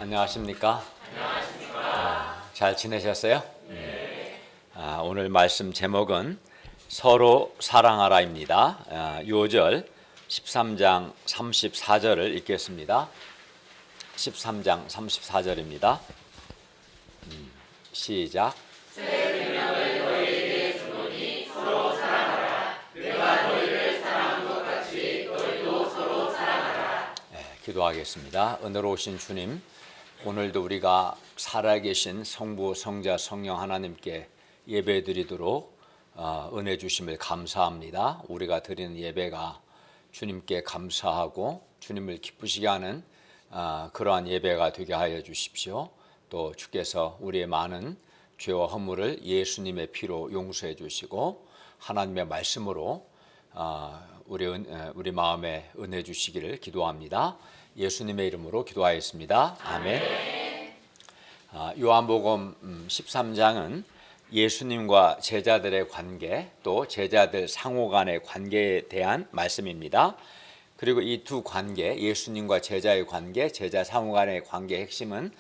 안녕하십니까? 잘 지내셨어요? 오늘 말씀 제목은 서로 사랑하라입니다. 요절 13장 34절을 읽겠습니다. 13장 34절입니다. 시작. 기도하겠습니다. 은혜로우신 주님, 오늘도 우리가 살아계신 성부, 성자, 성령 하나님께 예배드리도록 은혜 주심을 감사합니다. 우리가 드리는 예배가 주님께 감사하고 주님을 기쁘시게 하는 그러한 예배가 되게 하여 주십시오. 또 주께서 우리의 많은 죄와 허물을 예수님의 피로 용서해 주시고 하나님의 말씀으로 우리 마음에 은혜 주시기를 기도합니다. 예수님의 이름으로 기도하였습니다. 아멘. 요한복음 13장은 예수님과 제자들의 관계, 또 제자들 상호 간의 관계에 대한 말씀입니다. 그리고 이 두 관계, 예수님과 제자의 관계, 제자 상호 간의 관계의 핵심은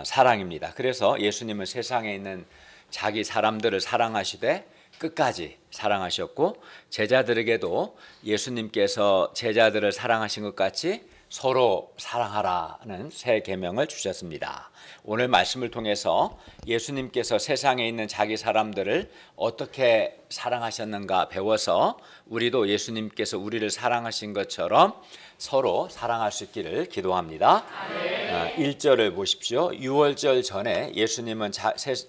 사랑입니다. 그래서 예수님은 세상에 있는 자기 사람들을 사랑하시되 끝까지 사랑하셨고, 제자들에게도 예수님께서 제자들을 사랑하신 것 같이 서로 사랑하라는 새 계명을 주셨습니다. 오늘 말씀을 통해서 예수님께서 세상에 있는 자기 사람들을 어떻게 사랑하셨는가 배워서 우리도 예수님께서 우리를 사랑하신 것처럼 서로 사랑할 수 있기를 기도합니다. 1절을 보십시오. 유월절 전에 예수님은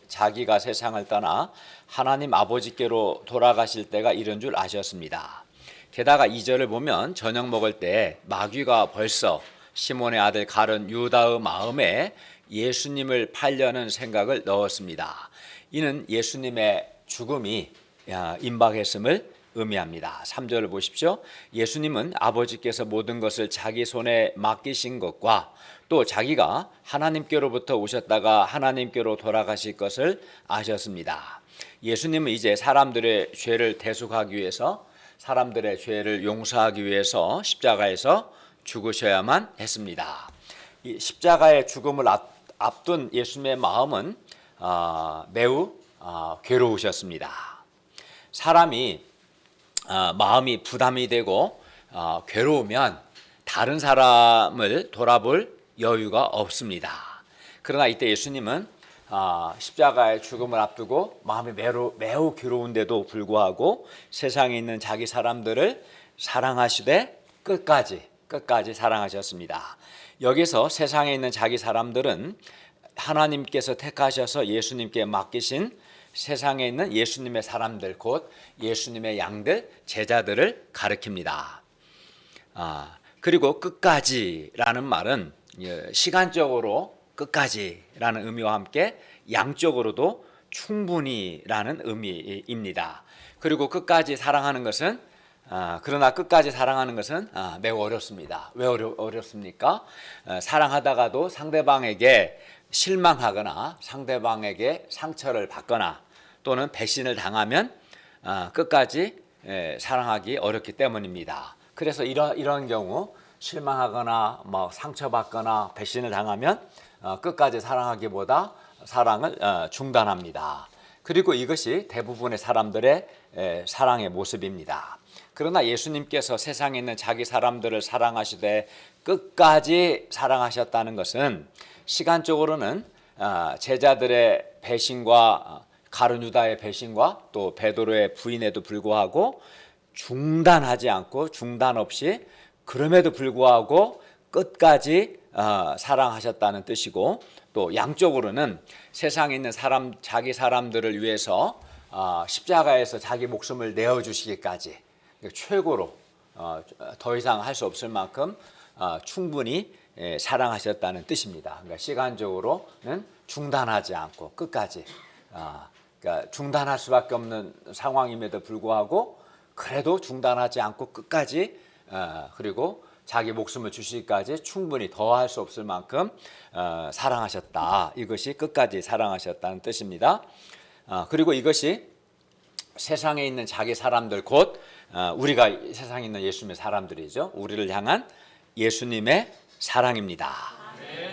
자기가 세상을 떠나 하나님 아버지께로 돌아가실 때가 이른 줄 아셨습니다. 게다가 2절을 보면 저녁 먹을 때 마귀가 벌써 시몬의 아들 가룟 유다의 마음에 예수님을 팔려는 생각을 넣었습니다. 이는 예수님의 죽음이 임박했음을 의미합니다. 3절을 보십시오. 예수님은 아버지께서 모든 것을 자기 손에 맡기신 것과 또 자기가 하나님께로부터 오셨다가 하나님께로 돌아가실 것을 아셨습니다. 예수님은 이제 사람들의 죄를 대속하기 위해서, 사람들의 죄를 용서하기 위해서 십자가에서 죽으셔야만 했습니다. 이 십자가의 죽음을 앞둔 예수님의 마음은 매우 괴로우셨습니다. 사람이 마음이 부담이 되고 괴로우면 다른 사람을 돌아볼 여유가 없습니다. 그러나 이때 예수님은 십자가의 죽음을 앞두고 마음이 매우 괴로운데도 불구하고 세상에 있는 자기 사람들을 사랑하시되 끝까지 사랑하셨습니다. 여기서 세상에 있는 자기 사람들은 하나님께서 택하셔서 예수님께 맡기신 세상에 있는 예수님의 사람들, 곧 예수님의 양들, 제자들을 가리킵니다. 그리고 끝까지라는 말은 시간적으로 끝까지라는 의미와 함께 양적으로도 충분히라는 의미입니다. 그리고 끝까지 사랑하는 것은 그러나 끝까지 사랑하는 것은 매우 어렵습니다. 왜 어렵습니까? 사랑하다가도 상대방에게 실망하거나 상대방에게 상처를 받거나 또는 배신을 당하면 끝까지 사랑하기 어렵기 때문입니다. 그래서 이런 경우 실망하거나 상처받거나 배신을 당하면 끝까지 사랑하기보다 사랑을 중단합니다. 그리고 이것이 대부분의 사람들의 사랑의 모습입니다. 그러나 예수님께서 세상에 있는 자기 사람들을 사랑하시되 끝까지 사랑하셨다는 것은 시간적으로는 제자들의 배신과 가룟 유다의 배신과 또 베드로의 부인에도 불구하고 중단하지 않고 중단 없이 그럼에도 불구하고 끝까지 사랑하셨다는 뜻이고, 또 양적으로는 세상에 있는 자기 사람들을 위해서 십자가에서 자기 목숨을 내어주시기까지 최고로 더 이상 할 수 없을 만큼 충분히 사랑하셨다는 뜻입니다. 그러니까 시간적으로는 중단하지 않고 끝까지, 그러니까 중단할 수밖에 없는 상황임에도 불구하고 그래도 중단하지 않고 끝까지, 그리고 자기 목숨을 주시기까지 충분히 더 할 수 없을 만큼 사랑하셨다. 이것이 끝까지 사랑하셨다는 뜻입니다. 그리고 이것이 세상에 있는 자기 사람들, 곧 우리가 세상에 있는 예수님의 사람들이죠. 우리를 향한 예수님의 사랑입니다.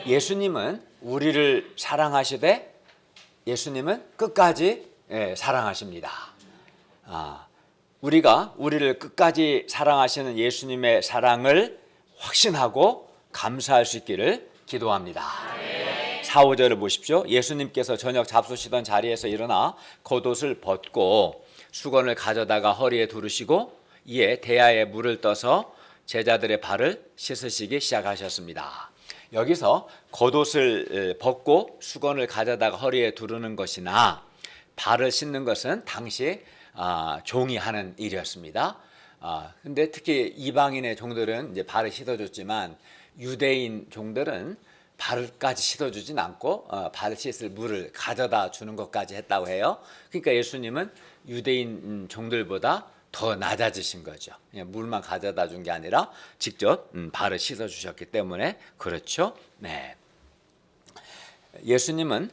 예수님은 우리를 사랑하시되 예수님은 끝까지 사랑하십니다. 우리가 우리를 끝까지 사랑하시는 예수님의 사랑을 확신하고 감사할 수 있기를 기도합니다. 4, 5절을 보십시오. 예수님께서 저녁 잡수시던 자리에서 일어나 겉옷을 벗고 수건을 가져다가 허리에 두르시고 이에 대야에 물을 떠서 제자들의 발을 씻으시기 시작하셨습니다. 여기서 겉옷을 벗고 수건을 가져다가 허리에 두르는 것이나 발을 씻는 것은 당시 종이 하는 일이었습니다. 근데 특히 이방인의 종들은 이제 발을 씻어줬지만 유대인 종들은 발까지 씻어주진 않고 발을 씻을 물을 가져다 주는 것까지 했다고 해요. 그러니까 예수님은 유대인 종들보다 더 낮아지신 거죠. 그냥 물만 가져다 준 게 아니라 직접 발을 씻어 주셨기 때문에 그렇죠. 네. 예수님은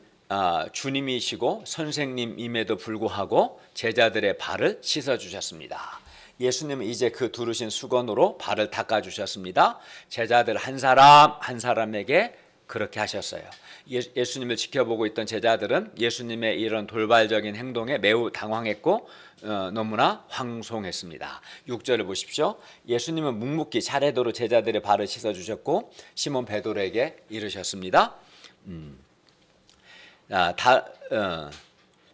주님이시고 선생님임에도 불구하고 제자들의 발을 씻어 주셨습니다. 예수님은 이제 그 두르신 수건으로 발을 닦아 주셨습니다. 제자들 한 사람 한 사람에게 그렇게 하셨어요. 예수님을 지켜보고 있던 제자들은 예수님의 이런 돌발적인 행동에 매우 당황했고 너무나 황송했습니다. 6절을 보십시오. 예수님은 묵묵히 차례대로 제자들의 발을 씻어주셨고 시몬 베드로에게 이르셨습니다.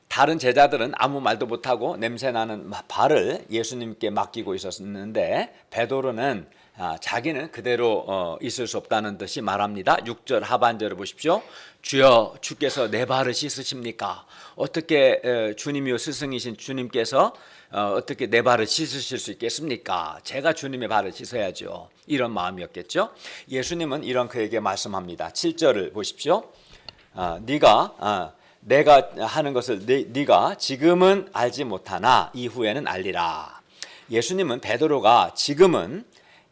다른 제자들은 아무 말도 못하고 냄새나는 발을 예수님께 맡기고 있었는데 베드로는 자기는 그대로 있을 수 없다는 듯이 말합니다. 6절 하반절을 보십시오. 주여 주께서 내 발을 씻으십니까? 어떻게 주님이요 스승이신 주님께서 어떻게 내 발을 씻으실 수 있겠습니까? 제가 주님의 발을 씻어야죠. 이런 마음이었겠죠. 예수님은 이런 그에게 말씀합니다. 7절을 보십시오. 내가 하는 것을 네가 지금은 알지 못하나 이후에는 알리라. 예수님은 베드로가 지금은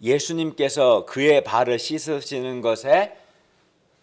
예수님께서 그의 발을 씻으시는 것의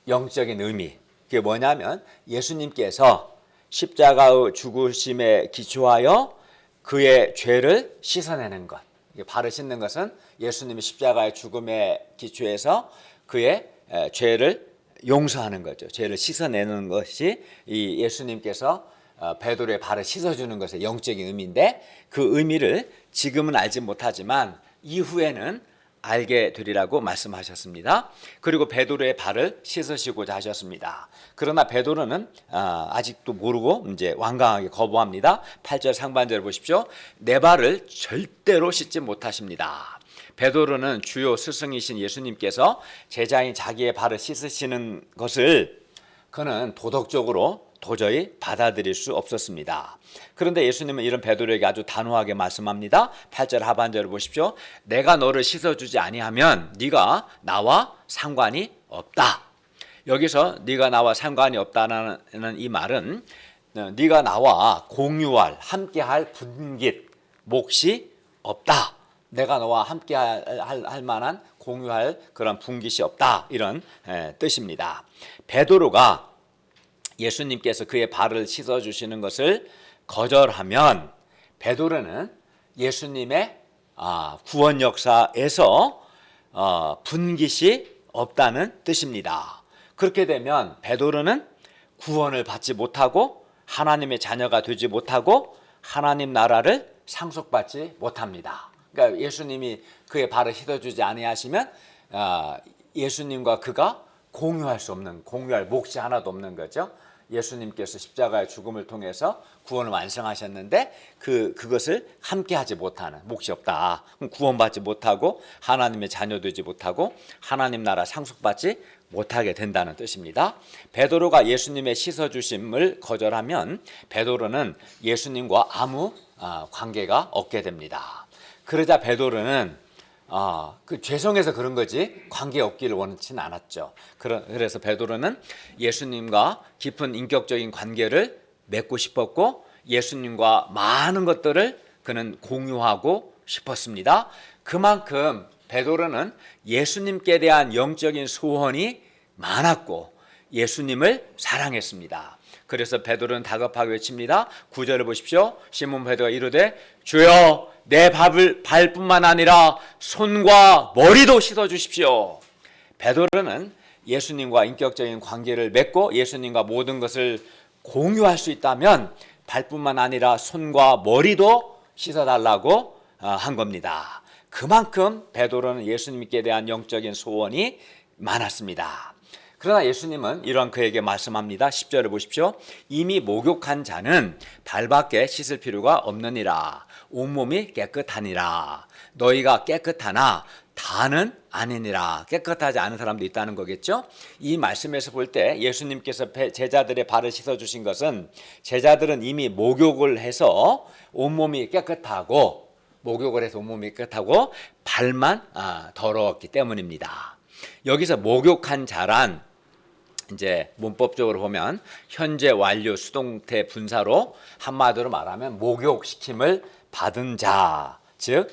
영적인 의미, 그게 뭐냐면 예수님께서 십자가의 죽으심에 기초하여 그의 죄를 씻어내는 것. 발을 씻는 것은 예수님이 십자가의 죽음에 기초해서 그의 죄를 용서하는 거죠. 죄를 씻어내는 것이 이 예수님께서 베드로의 발을 씻어주는 것의 영적인 의미인데 그 의미를 지금은 알지 못하지만 이후에는 알게 되리라고 말씀하셨습니다. 그리고 베드로의 발을 씻으시고자 하셨습니다. 그러나 베드로는 아직도 모르고 이제 완강하게 거부합니다. 8절 상반절을 보십시오. 내 발을 절대로 씻지 못하십니다. 베드로는 주요 스승이신 예수님께서 제자인 자기의 발을 씻으시는 것을 그는 도덕적으로 도저히 받아들일 수 없었습니다. 그런데 예수님은 이런 베드로에게 아주 단호하게 말씀합니다. 8절 하반절을 보십시오. 내가 너를 씻어주지 아니하면 네가 나와 상관이 없다. 여기서 네가 나와 상관이 없다는 이 말은 네가 나와 공유할 함께할 분깃 몫이 없다. 내가 너와 함께할 만한 공유할 그런 분깃이 없다. 이런 뜻입니다. 베드로가 예수님께서 그의 발을 씻어주시는 것을 거절하면 베드로는 예수님의 구원 역사에서 분깃이 없다는 뜻입니다. 그렇게 되면 베드로는 구원을 받지 못하고 하나님의 자녀가 되지 못하고 하나님 나라를 상속받지 못합니다. 그러니까 예수님이 그의 발을 씻어주지 아니하시면 예수님과 그가 공유할 수 없는, 공유할 몫이 하나도 없는 거죠. 예수님께서 십자가의 죽음을 통해서 구원을 완성하셨는데 그것을 함께하지 못하는 몫이 없다. 구원받지 못하고 하나님의 자녀 되지 못하고 하나님 나라 상속받지 못하게 된다는 뜻입니다. 베드로가 예수님의 씻어주심을 거절하면 베드로는 예수님과 아무 관계가 없게 됩니다. 그러자 베드로는 죄송해서 그런 거지 관계 없기를 원치는 않았죠. 그래서 베드로는 예수님과 깊은 인격적인 관계를 맺고 싶었고 예수님과 많은 것들을 그는 공유하고 싶었습니다. 그만큼 베드로는 예수님께 대한 영적인 소원이 많았고 예수님을 사랑했습니다. 그래서 베드로는 다급하게 외칩니다. 9절을 보십시오. 시몬 베드로가 이르되 주여 내 발뿐만 아니라 손과 머리도 씻어 주십시오. 베드로는 예수님과 인격적인 관계를 맺고 예수님과 모든 것을 공유할 수 있다면 발뿐만 아니라 손과 머리도 씻어달라고 한 겁니다. 그만큼 베드로는 예수님께 대한 영적인 소원이 많았습니다. 그러나 예수님은 이런 그에게 말씀합니다. 10절을 보십시오. 이미 목욕한 자는 발밖에 씻을 필요가 없느니라. 온몸이 깨끗하니라. 너희가 깨끗하나 다는 아니니라. 깨끗하지 않은 사람도 있다는 거겠죠. 이 말씀에서 볼 때 예수님께서 제자들의 발을 씻어주신 것은 제자들은 이미 목욕을 해서 온몸이 깨끗하고 목욕을 해서 온몸이 깨끗하고 발만 더러웠기 때문입니다. 여기서 목욕한 자란 이제 문법적으로 보면 현재 완료 수동태 분사로 한마디로 말하면 목욕시킴을 받은 자, 즉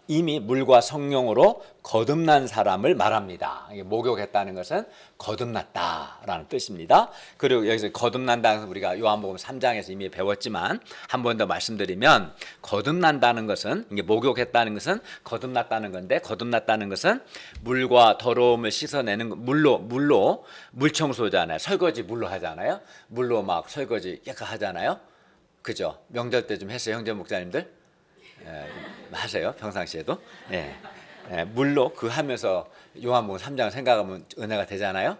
이미 물과 성령으로 거듭난 사람을 말합니다. 목욕했다는 것은 거듭났다라는 뜻입니다. 그리고 여기서 거듭난다는 것은 우리가 요한복음 3장에서 이미 배웠지만 한 번 더 말씀드리면 거듭난다는 것은 이게 목욕했다는 것은 거듭났다는 건데 거듭났다는 것은 물과 더러움을 씻어내는 물로 물 청소잖아요. 설거지 물로 하잖아요. 물로 막 설거지 깨끗하잖아요. 그죠? 명절 때 좀 했어요, 형제 목사님들? 하세요 평상시에도 물로 그 하면서 요한복음 3장을 생각하면 은혜가 되잖아요.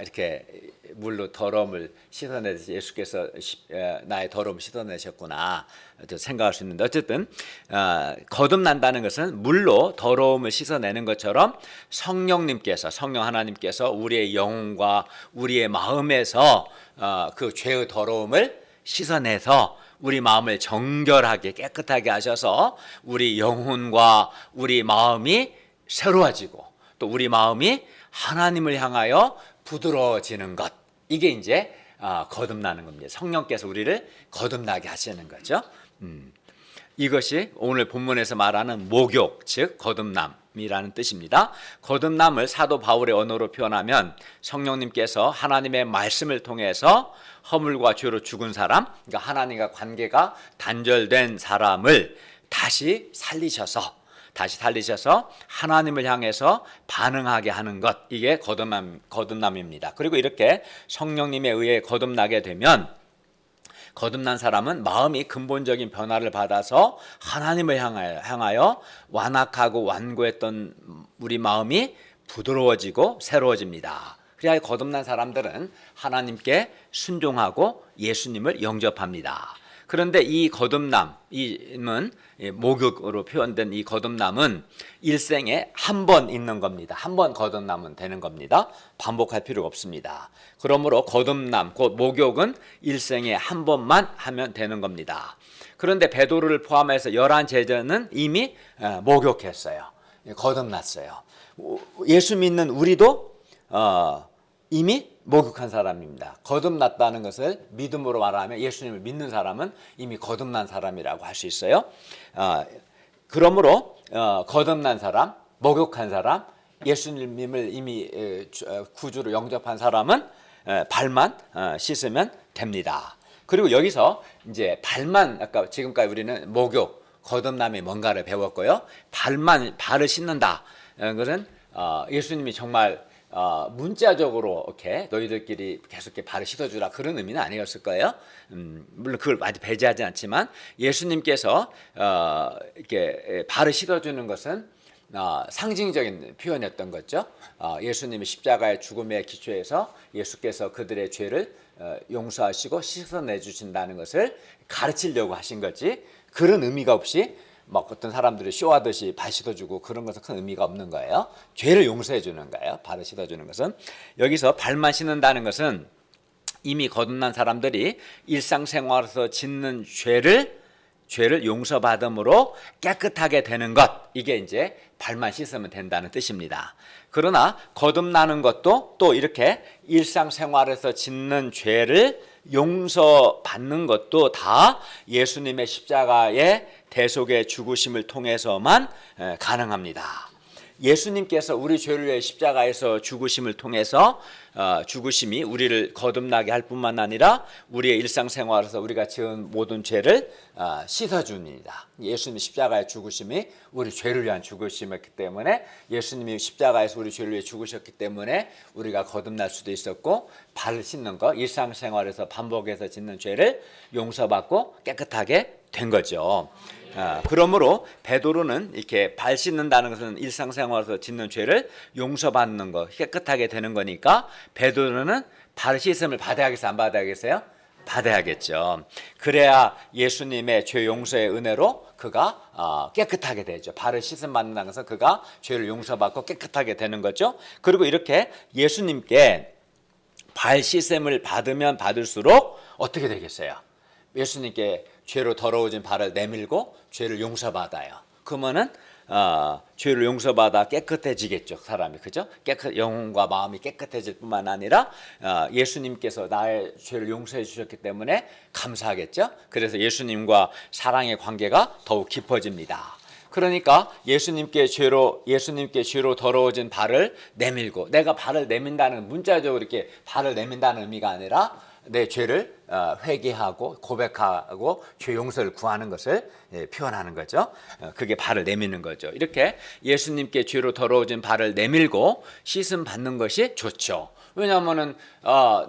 이렇게 물로 더러움을 씻어내듯이 예수께서 나의 더러움을 씻어내셨구나 생각할 수 있는데 어쨌든 거듭난다는 것은 물로 더러움을 씻어내는 것처럼 성령 하나님께서 우리의 영혼과 우리의 마음에서 그 죄의 더러움을 씻어내서 우리 마음을 정결하게 깨끗하게 하셔서 우리 영혼과 우리 마음이 새로워지고 또 우리 마음이 하나님을 향하여 부드러워지는 것, 이게 이제 거듭나는 겁니다. 성령께서 우리를 거듭나게 하시는 거죠. 이것이 오늘 본문에서 말하는 목욕, 즉 거듭남이라는 뜻입니다. 거듭남을 사도 바울의 언어로 표현하면 성령님께서 하나님의 말씀을 통해서 허물과 죄로 죽은 사람, 그러니까 하나님과 관계가 단절된 사람을 다시 살리셔서 하나님을 향해서 반응하게 하는 것, 이게 거듭남입니다. 그리고 이렇게 성령님에 의해 거듭나게 되면 거듭난 사람은 마음이 근본적인 변화를 받아서 하나님을 향하여 완악하고 완고했던 우리 마음이 부드러워지고 새로워집니다. 그래야 거듭난 사람들은 하나님께 순종하고 예수님을 영접합니다. 그런데 이 거듭남은 목욕으로 표현된 이 거듭남은 일생에 한 번 있는 겁니다. 한 번 거듭나면 되는 겁니다. 반복할 필요가 없습니다. 그러므로 거듭남, 곧 목욕은 일생에 한 번만 하면 되는 겁니다. 그런데 베드로를 포함해서 11 제자는 이미 목욕했어요. 거듭났어요. 예수 믿는 우리도 이미 목욕한 사람입니다. 거듭났다는 것을 믿음으로 말하면 예수님을 믿는 사람은 이미 거듭난 사람이라고 할 수 있어요. 그러므로 거듭난 사람, 목욕한 사람, 예수님을 이미 구주로 영접한 사람은 발만 씻으면 됩니다. 그리고 여기서 이제 발만, 아까 지금까지 우리는 목욕, 거듭남이 뭔가를 배웠고요. 발을 씻는다. 것은 예수님이 정말 문자적으로 이렇게 너희들끼리 계속 이렇게 발을 씻어주라 그런 의미는 아니었을 거예요. 물론 그걸 아주 배제하지 않지만 예수님께서 이렇게 발을 씻어주는 것은 상징적인 표현이었던 거죠. 예수님이 십자가의 죽음의 기초에서 예수께서 그들의 죄를 용서하시고 씻어내 주신다는 것을 가르치려고 하신 거지, 그런 의미가 없이 막 어떤 사람들이 쇼하듯이 발 씻어주고 그런 것은 큰 의미가 없는 거예요. 죄를 용서해 주는 거예요. 발을 씻어주는 것은. 여기서 발만 씻는다는 것은 이미 거듭난 사람들이 일상생활에서 짓는 죄를 용서받음으로 깨끗하게 되는 것, 이게 이제 발만 씻으면 된다는 뜻입니다. 그러나 거듭나는 것도 또 이렇게 일상생활에서 짓는 죄를 용서받는 것도 다 예수님의 십자가의 대속의 죽으심을 통해서만 가능합니다. 예수님께서 우리 죄를 위해 십자가에서 죽으심을 통해서 죽으심이 우리를 거듭나게 할 뿐만 아니라 우리의 일상생활에서 우리가 지은 모든 죄를 씻어줍니다. 예수님이 십자가에 죽으심이 우리 죄를 위한 죽으심이었기 때문에 예수님이 십자가에서 우리 죄를 위해 죽으셨기 때문에 우리가 거듭날 수도 있었고 발을 씻는 거 일상생활에서 반복해서 짓는 죄를 용서받고 깨끗하게 된 거죠. 그러므로 베드로는 이렇게 발 씻는다는 것은 일상생활에서 짓는 죄를 용서받는 거 깨끗하게 되는 거니까 베드로는 발 씻음을 받아야겠어요? 안 받아야겠어요? 받아야겠죠. 그래야 예수님의 죄 용서의 은혜로 그가 깨끗하게 되죠. 발을 씻음 받는다는 것은 그가 죄를 용서받고 깨끗하게 되는 거죠. 그리고 이렇게 예수님께 발 씻음을 받으면 받을수록 어떻게 되겠어요? 예수님께 죄로 더러워진 발을 내밀고 죄를 용서받아요. 그러면은 죄를 용서받아 깨끗해지겠죠, 사람이. 그죠? 영혼과 마음이 깨끗해질 뿐만 아니라 예수님께서 나의 죄를 용서해 주셨기 때문에 감사하겠죠. 그래서 예수님과 사랑의 관계가 더욱 깊어집니다. 그러니까 예수님께 죄로 더러워진 발을 내밀고, 내가 발을 내민다는, 문자적으로 이렇게 발을 내민다는 의미가 아니라 내 죄를 회개하고 고백하고 죄 용서를 구하는 것을 표현하는 거죠. 그게 발을 내미는 거죠. 이렇게 예수님께 죄로 더러워진 발을 내밀고 씻음 받는 것이 좋죠. 왜냐하면은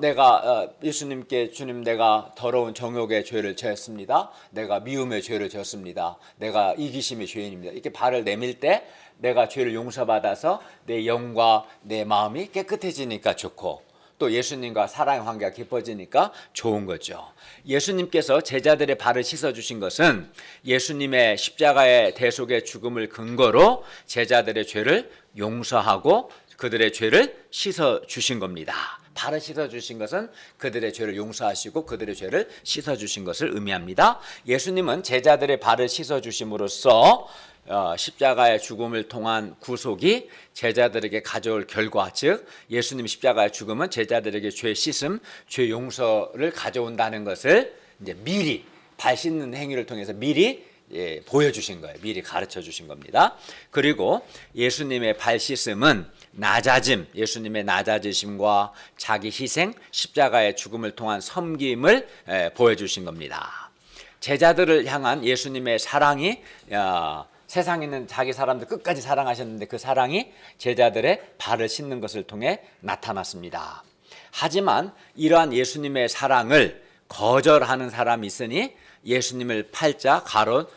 내가 예수님께, 주님, 내가 더러운 정욕의 죄를 지었습니다. 내가 미움의 죄를 지었습니다. 내가 이기심의 죄인입니다. 이렇게 발을 내밀 때 내가 죄를 용서받아서 내 영과 내 마음이 깨끗해지니까 좋고, 또 예수님과 사랑의 관계가 깊어지니까 좋은 거죠. 예수님께서 제자들의 발을 씻어주신 것은 예수님의 십자가의 대속의 죽음을 근거로 제자들의 죄를 용서하고 그들의 죄를 씻어주신 겁니다. 발을 씻어주신 것은 그들의 죄를 용서하시고 그들의 죄를 씻어주신 것을 의미합니다. 예수님은 제자들의 발을 씻어주심으로써 십자가의 죽음을 통한 구속이 제자들에게 가져올 결과, 즉 예수님 십자가의 죽음은 제자들에게 죄 씻음, 죄 용서를 가져온다는 것을 이제 미리 발 씻는 행위를 통해서 미리 보여주신 거예요. 미리 가르쳐 주신 겁니다. 그리고 예수님의 발 씻음은 낮아짐, 예수님의 낮아지심과 자기 희생, 십자가의 죽음을 통한 섬김을 보여주신 겁니다. 제자들을 향한 예수님의 사랑이 세상에 있는 자기 사람들 끝까지 사랑하셨는데 그 사랑이 제자들의 발을 씻는 것을 통해 나타났습니다. 하지만 이러한 예수님의 사랑을 거절하는 사람이 있으니 예수님을 팔자 가론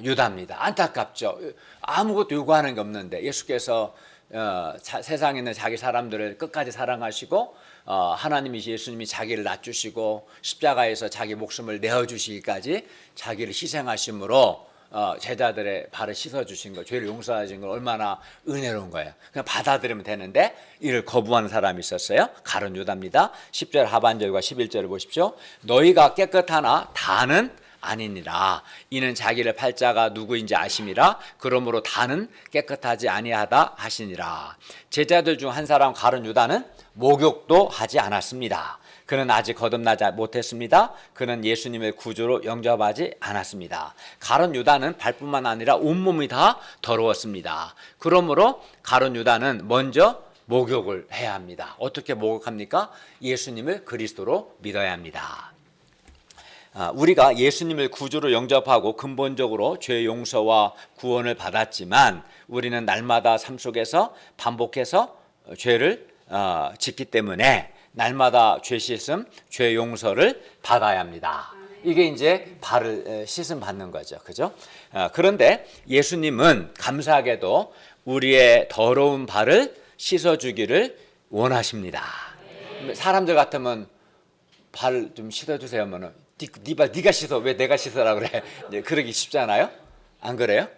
유다입니다. 안타깝죠. 아무것도 요구하는 게 없는데 예수께서 세상에 있는 자기 사람들을 끝까지 사랑하시고 하나님이, 예수님이 자기를 낮추시고 십자가에서 자기 목숨을 내어주시기까지 자기를 희생하심으로 제자들의 발을 씻어주신 것, 죄를 용서하신 것 얼마나 은혜로운 거예요. 그냥 받아들이면 되는데 이를 거부하는 사람이 있었어요. 가룟 유다입니다. 10절 하반절과 11절을 보십시오. 너희가 깨끗하나 다는 아니니라. 이는 자기를 팔 자가 누구인지 아심이라. 그러므로 다는 깨끗하지 아니하다 하시니라. 제자들 중 한 사람 가룟 유다는 목욕도 하지 않았습니다. 그는 아직 거듭나지 못했습니다. 그는 예수님을 구주로 영접하지 않았습니다. 가룟 유다는 발뿐만 아니라 온몸이 다 더러웠습니다. 그러므로 가룟 유다는 먼저 목욕을 해야 합니다. 어떻게 목욕합니까? 예수님을 그리스도로 믿어야 합니다. 우리가 예수님을 구주로 영접하고 근본적으로 죄 용서와 구원을 받았지만 우리는 날마다 삶 속에서 반복해서 죄를 짓기 때문에 날마다 죄 씻음, 죄 용서를 받아야 합니다. 이게 이제 발을 씻음 받는 거죠. 그죠? 그런데 예수님은 감사하게도 우리의 더러운 발을 씻어주기를 원하십니다. 사람들 같으면 발 좀 씻어주세요 하면은 네 발 네가 씻어, 왜 내가 씻으라 그래? 그러기 쉽잖아요. 안 그래요?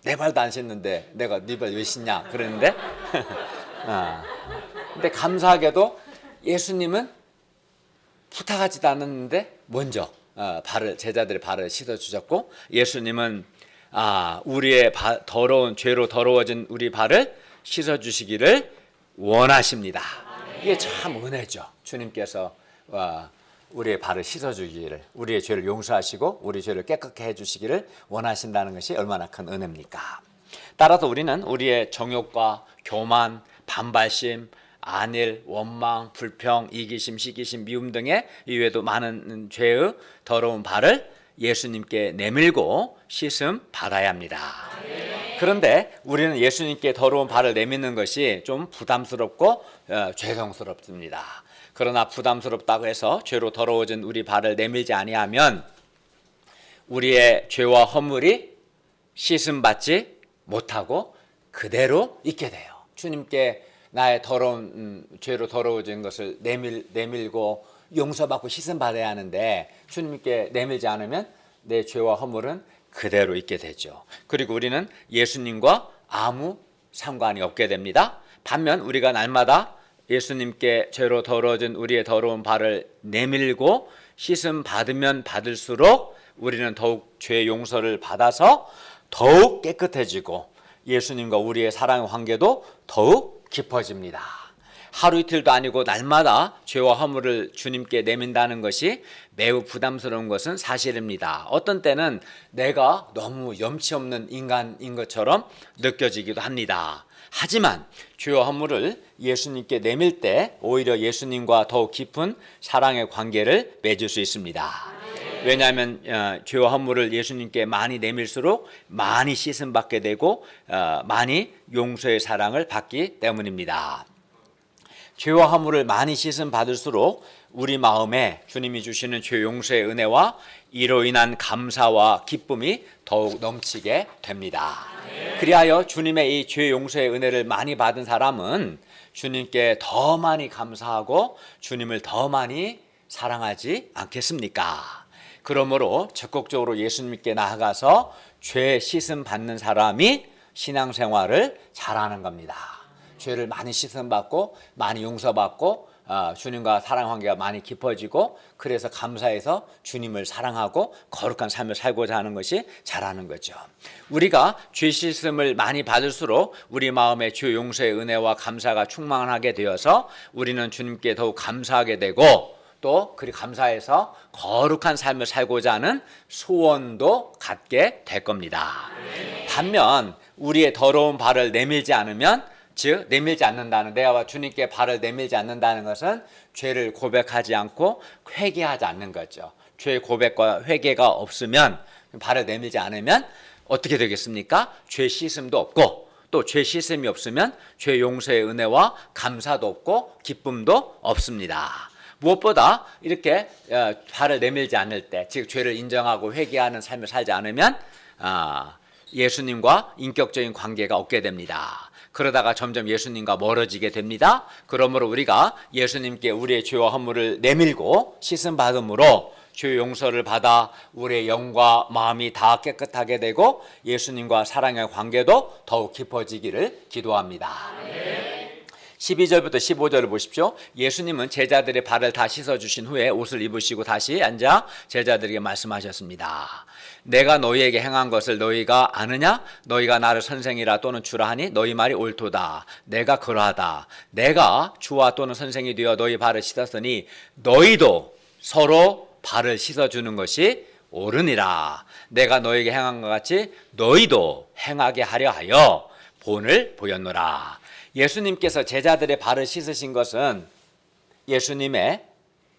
내 발도 안 씻는데 내가 네 발 왜 씻냐 그러는데 근데 감사하게도 예수님은 부탁하지도 않았는데 먼저 제자들의 발을 씻어주셨고, 예수님은 우리의 더러운 죄로 더러워진 우리 발을 씻어주시기를 원하십니다. 이게 참 은혜죠. 주님께서 우리의 발을 씻어주기를, 우리의 죄를 용서하시고 우리 죄를 깨끗게 해주시기를 원하신다는 것이 얼마나 큰 은혜입니까? 따라서 우리는 우리의 정욕과 교만, 반발심, 안일, 원망, 불평, 이기심, 시기심, 미움 등의 이외에도 많은 죄의 더러운 발을 예수님께 내밀고 씻음 받아야 합니다. 그런데 우리는 예수님께 더러운 발을 내미는 것이 좀 부담스럽고 죄송스럽습니다. 그러나 부담스럽다고 해서 죄로 더러워진 우리 발을 내밀지 아니하면 우리의 죄와 허물이 씻음 받지 못하고 그대로 있게 돼요. 주님께 나의 더러운 죄로 더러워진 것을 내밀고 용서받고 씻음 받아야 하는데 주님께 내밀지 않으면 내 죄와 허물은 그대로 있게 되죠. 그리고 우리는 예수님과 아무 상관이 없게 됩니다. 반면 우리가 날마다 예수님께 죄로 더러워진 우리의 더러운 발을 내밀고 씻음 받으면 받을수록 우리는 더욱 죄 용서를 받아서 더욱 깨끗해지고 예수님과 우리의 사랑의 관계도 더욱 깊어집니다. 하루 이틀도 아니고 날마다 죄와 허물을 주님께 내민다는 것이 매우 부담스러운 것은 사실입니다. 어떤 때는 내가 너무 염치 없는 인간인 것처럼 느껴지기도 합니다. 하지만 죄와 허물을 예수님께 내밀 때 오히려 예수님과 더욱 깊은 사랑의 관계를 맺을 수 있습니다. 왜냐하면 죄와 허물을 예수님께 많이 내밀수록 많이 씻음 받게 되고 많이 용서의 사랑을 받기 때문입니다. 죄와 허물을 많이 씻음 받을수록 우리 마음에 주님이 주시는 죄 용서의 은혜와 이로 인한 감사와 기쁨이 더욱 넘치게 됩니다. 그리하여 주님의 이 죄 용서의 은혜를 많이 받은 사람은 주님께 더 많이 감사하고 주님을 더 많이 사랑하지 않겠습니까? 그러므로 적극적으로 예수님께 나아가서 죄 씻음 받는 사람이 신앙생활을 잘하는 겁니다. 죄를 많이 씻음 받고 많이 용서받고 주님과 사랑 관계가 많이 깊어지고 그래서 감사해서 주님을 사랑하고 거룩한 삶을 살고자 하는 것이 잘하는 거죠. 우리가 죄 씻음을 많이 받을수록 우리 마음에 죄 용서의 은혜와 감사가 충만하게 되어서 우리는 주님께 더욱 감사하게 되고 또 그리 감사해서 거룩한 삶을 살고자 하는 소원도 갖게 될 겁니다. 반면 우리의 더러운 발을 내밀지 않으면 즉 내밀지 않는다는 내가 주님께 발을 내밀지 않는다는 것은 죄를 고백하지 않고 회개하지 않는 거죠. 죄 고백과 회개가 없으면 발을 내밀지 않으면 어떻게 되겠습니까? 죄 씻음도 없고 또 죄 씻음이 없으면 죄 용서의 은혜와 감사도 없고 기쁨도 없습니다. 무엇보다 이렇게 발을 내밀지 않을 때, 즉 죄를 인정하고 회개하는 삶을 살지 않으면 예수님과 인격적인 관계가 없게 됩니다. 그러다가 점점 예수님과 멀어지게 됩니다. 그러므로 우리가 예수님께 우리의 죄와 허물을 내밀고 씻음 받음으로 죄 용서를 받아 우리의 영과 마음이 다 깨끗하게 되고 예수님과 사랑의 관계도 더욱 깊어지기를 기도합니다. 12절부터 15절을 보십시오. 예수님은 제자들의 발을 다 씻어주신 후에 옷을 입으시고 다시 앉아 제자들에게 말씀하셨습니다. 내가 너희에게 행한 것을 너희가 아느냐? 너희가 나를 선생이라 또는 주라 하니 너희 말이 옳도다. 내가 그러하다. 내가 주와 또는 선생이 되어 너희 발을 씻었으니 너희도 서로 발을 씻어주는 것이 옳으니라. 내가 너희에게 행한 것 같이 너희도 행하게 하려 하여 본을 보였노라. 예수님께서 제자들의 발을 씻으신 것은 예수님의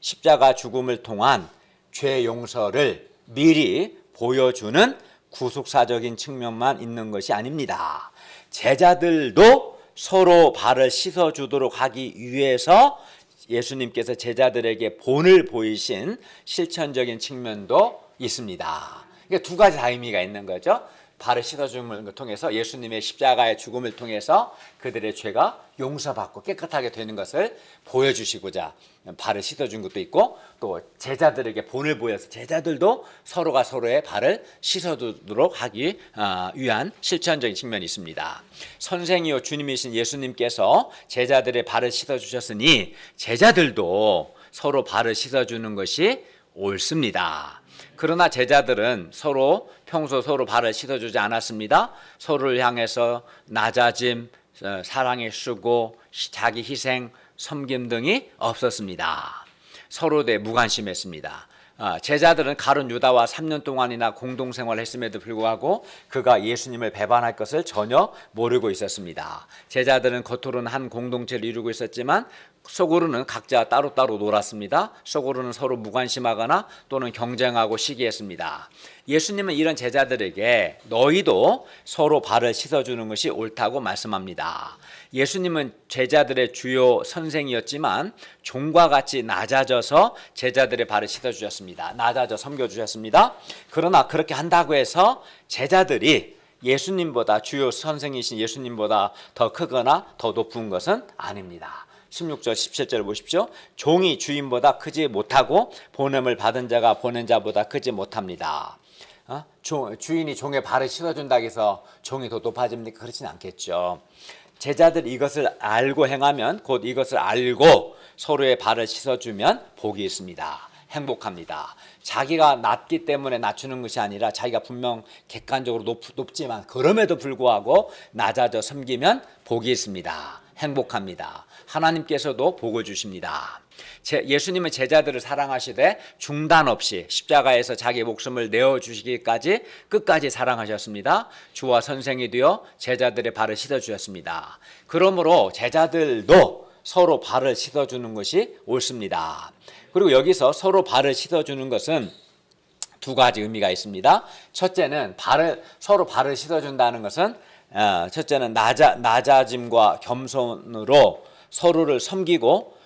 십자가 죽음을 통한 죄 용서를 미리 보여주는 구속사적인 측면만 있는 것이 아닙니다. 제자들도 서로 발을 씻어주도록 하기 위해서 예수님께서 제자들에게 본을 보이신 실천적인 측면도 있습니다. 그러니까 두 가지 다 의미가 있는 거죠. 발을 씻어줌을 통해서 예수님의 십자가의 죽음을 통해서 그들의 죄가 용서받고 깨끗하게 되는 것을 보여주시고자 발을 씻어준 것도 있고 또 제자들에게 본을 보여서 제자들도 서로가 서로의 발을 씻어주도록 하기 위한 실천적인 측면이 있습니다. 선생이요 주님이신 예수님께서 제자들의 발을 씻어주셨으니 제자들도 서로 발을 씻어주는 것이 옳습니다. 그러나 제자들은 평소 서로 발을 씻어주지 않았습니다. 서로를 향해서 낮아짐, 사랑의 수고, 자기 희생, 섬김 등이 없었습니다. 서로 대 무관심했습니다. 제자들은 가룟 유다와 3년 동안이나 공동생활을 했음에도 불구하고 그가 예수님을 배반할 것을 전혀 모르고 있었습니다. 제자들은 겉으로는 한 공동체를 이루고 있었지만 속으로는 각자 따로따로 놀았습니다. 속으로는 서로 무관심하거나 또는 경쟁하고 시기했습니다. 예수님은 이런 제자들에게 너희도 서로 발을 씻어주는 것이 옳다고 말씀합니다. 예수님은 제자들의 주요 선생이었지만 종과 같이 낮아져서 제자들의 발을 씻어주셨습니다. 낮아져 섬겨주셨습니다. 그러나 그렇게 한다고 해서 제자들이 예수님보다 주요 선생이신 예수님보다 더 크거나 더 높은 것은 아닙니다. 16절 17절 보십시오. 종이 주인보다 크지 못하고 보냄을 받은 자가 보낸 자보다 크지 못합니다. 주인이 종의 발을 씻어준다고 해서 종이 더 높아집니까? 그렇진 않겠죠. 제자들 이것을 알고 행하면, 곧 이것을 알고 서로의 발을 씻어주면 복이 있습니다. 행복합니다. 자기가 낮기 때문에 낮추는 것이 아니라 자기가 분명 객관적으로 높지만 그럼에도 불구하고 낮아져 섬기면 복이 있습니다. 행복합니다. 하나님께서도 복을 주십니다. 예수님은 제자들을 사랑하시되 중단 없이 십자가에서 자기 목숨을 내어주시기까지 끝까지 사랑하셨습니다. 주와 선생이 되어 제자들의 발을 씻어주셨습니다. 그러므로 제자들도 서로 발을 씻어주는 것이 옳습니다. 그리고 여기서 서로 발을 씻어주는 것은 두 가지 의미가 있습니다. 첫째는 서로 발을 씻어준다는 것은 첫째는 낮아짐과 겸손으로 서로를 섬기고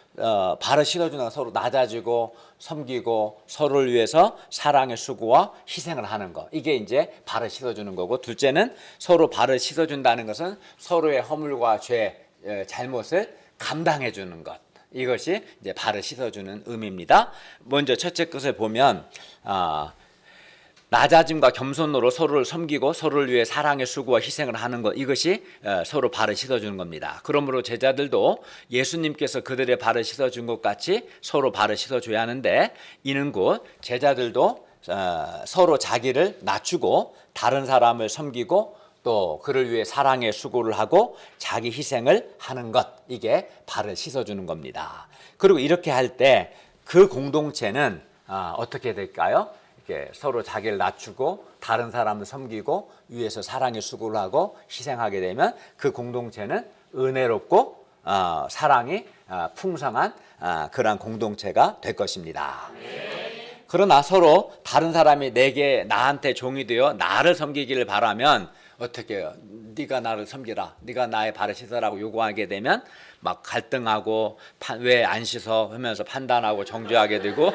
발을 씻어주는 서로 낮아지고 섬기고 서로를 위해서 사랑의 수고와 희생을 하는 것, 이게 이제 발을 씻어주는 거고, 둘째는 서로 발을 씻어준다는 것은 서로의 허물과 죄, 잘못을 감당해 주는 것, 이것이 이제 발을 씻어주는 의미입니다. 먼저 첫째 것을 보면 낮아짐과 겸손으로 서로를 섬기고 서로를 위해 사랑의 수고와 희생을 하는 것, 이것이 서로 발을 씻어주는 겁니다. 그러므로 제자들도 예수님께서 그들의 발을 씻어준 것 같이 서로 발을 씻어줘야 하는데, 이는 곧 제자들도 서로 자기를 낮추고 다른 사람을 섬기고 또 그를 위해 사랑의 수고를 하고 자기 희생을 하는 것, 이게 발을 씻어주는 겁니다. 그리고 이렇게 할 때 그 공동체는 어떻게 될까요? 서로 자기를 낮추고 다른 사람을 섬기고 위해서 사랑의 수고를 하고 희생하게 되면 그 공동체는 은혜롭고 사랑이 풍성한 그러한 공동체가 될 것입니다. 그러나 서로 다른 사람이 나한테 종이 되어 나를 섬기기를 바라면 어떻게 해요? 네가 나를 섬기라, 네가 나의 발을 씻어라고 요구하게 되면 막 갈등하고 왜 안 씻어 하면서 판단하고 정죄하게 되고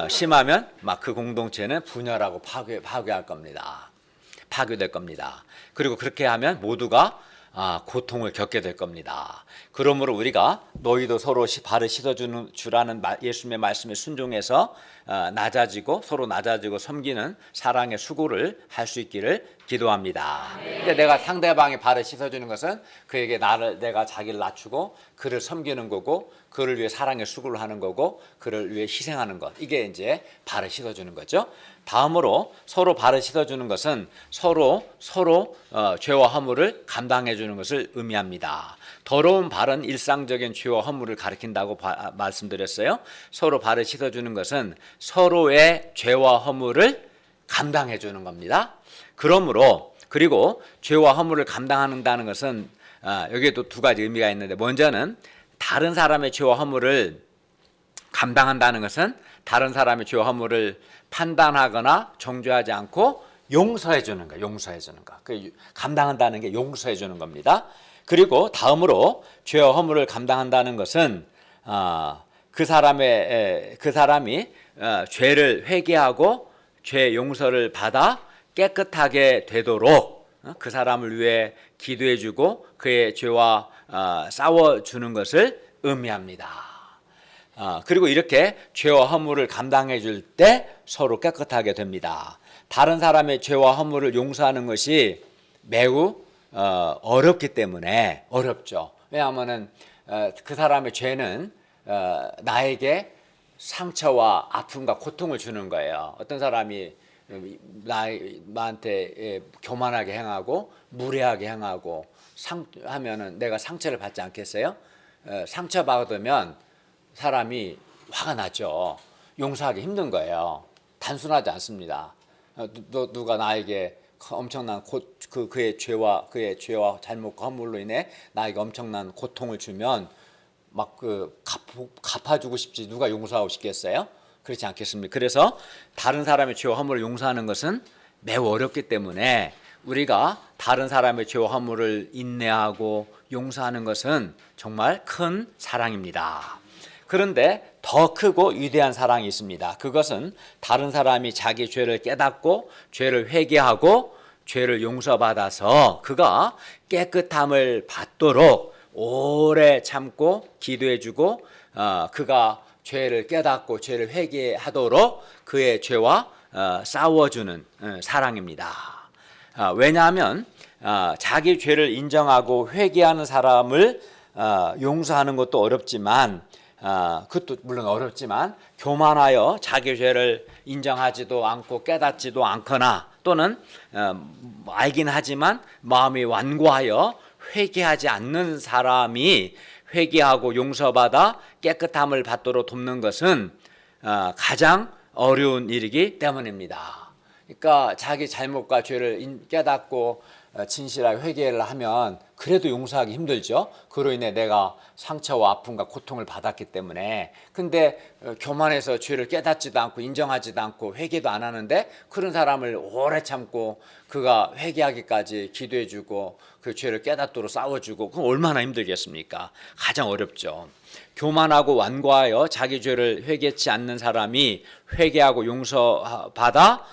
심하면 막 그 공동체는 분열하고 파괴할 겁니다. 파괴될 겁니다. 그리고 그렇게 하면 모두가 고통을 겪게 될 겁니다. 그러므로 우리가 너희도 서로 발을 씻어주라는 예수님의 말씀에 순종해서 서로 낮아지고 섬기는 사랑의 수고를 할 수 있기를 기도합니다. 근데 내가 상대방의 발을 씻어주는 것은 그에게 내가 자기를 낮추고 그를 섬기는 거고, 그를 위해 사랑의 수고를 하는 거고, 그를 위해 희생하는 것, 이게 이제 발을 씻어주는 거죠. 다음으로 서로 발을 씻어주는 것은 서로 죄와 허물을 감당해 주는 것을 의미합니다. 더러운 발은 일상적인 죄와 허물을 가리킨다고 말씀드렸어요. 서로 발을 씻어주는 것은 서로의 죄와 허물을 감당해 주는 겁니다. 그리고 죄와 허물을 감당한다는 것은 여기에도 두 가지 의미가 있는데, 먼저는 다른 사람의 죄와 허물을 감당한다는 것은 다른 사람의 죄와 허물을 판단하거나 정죄하지 않고 용서해 주는 거, 감당한다는 게 용서해 주는 겁니다. 그리고 다음으로 죄와 허물을 감당한다는 것은 그 사람이 죄를 회개하고 죄 용서를 받아 깨끗하게 되도록 그 사람을 위해 기도해 주고 그의 죄와 싸워주는 것을 의미합니다. 그리고 이렇게 죄와 허물을 감당해 줄 때 서로 깨끗하게 됩니다. 다른 사람의 죄와 허물을 용서하는 것이 매우 어렵기 때문에 어렵죠. 왜냐하면 그 사람의 죄는 나에게 상처와 아픔과 고통을 주는 거예요. 어떤 사람이 나한테 교만하게 행하고 무례하게 행하고 하면은 내가 상처를 받지 않겠어요? 상처 받으면 사람이 화가 나죠. 용서하기 힘든 거예요. 단순하지 않습니다. 누가 나에게 엄청난 그의 죄와 잘못과 허물로 인해 나에게 엄청난 고통을 주면 막 갚아주고 싶지 누가 용서하고 싶겠어요? 그렇지 않겠습니까? 그래서 다른 사람의 죄와 허물을 용서하는 것은 매우 어렵기 때문에 우리가 다른 사람의 죄와 허물을 인내하고 용서하는 것은 정말 큰 사랑입니다. 그런데 더 크고 위대한 사랑이 있습니다. 그것은 다른 사람이 자기 죄를 깨닫고 죄를 회개하고 죄를 용서받아서 그가 깨끗함을 받도록 오래 참고 기도해주고 그가 죄를 깨닫고 죄를 회개하도록 그의 죄와 싸워주는 사랑입니다. 왜냐하면 자기 죄를 인정하고 회개하는 사람을 용서하는 것도 어렵지만 그것도 물론 어렵지만 교만하여 자기 죄를 인정하지도 않고 깨닫지도 않거나 또는 알긴 하지만 마음이 완고하여 회개하지 않는 사람이 회개하고 용서받아 깨끗함을 받도록 돕는 것은 가장 어려운 일이기 때문입니다. 그러니까 자기 잘못과 죄를 깨닫고 진실하게 회개를 하면 그래도 용서하기 힘들죠. 그로 인해 내가 상처와 아픔과 고통을 받았기 때문에. 근데 교만해서 죄를 깨닫지도 않고 인정하지도 않고 회개도 안 하는데 그런 사람을 오래 참고 그가 회개하기까지 기도해주고 그 죄를 깨닫도록 싸워주고 그건 얼마나 힘들겠습니까? 가장 어렵죠. 교만하고 완고하여 자기 죄를 회개치 않는 사람이 회개하고 용서받아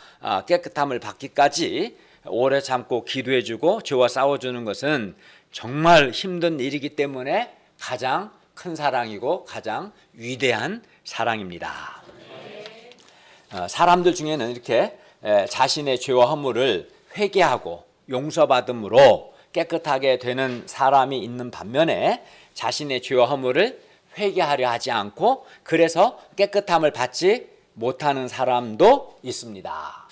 깨끗함을 받기까지 오래 참고 기도해주고 죄와 싸워주는 것은 정말 힘든 일이기 때문에 가장 큰 사랑이고 가장 위대한 사랑입니다. 사람들 중에는 이렇게 자신의 죄와 허물을 회개하고 용서받음으로 깨끗하게 되는 사람이 있는 반면에 자신의 죄와 허물을 회개하려 하지 않고 그래서 깨끗함을 받지 못하는 사람도 있습니다.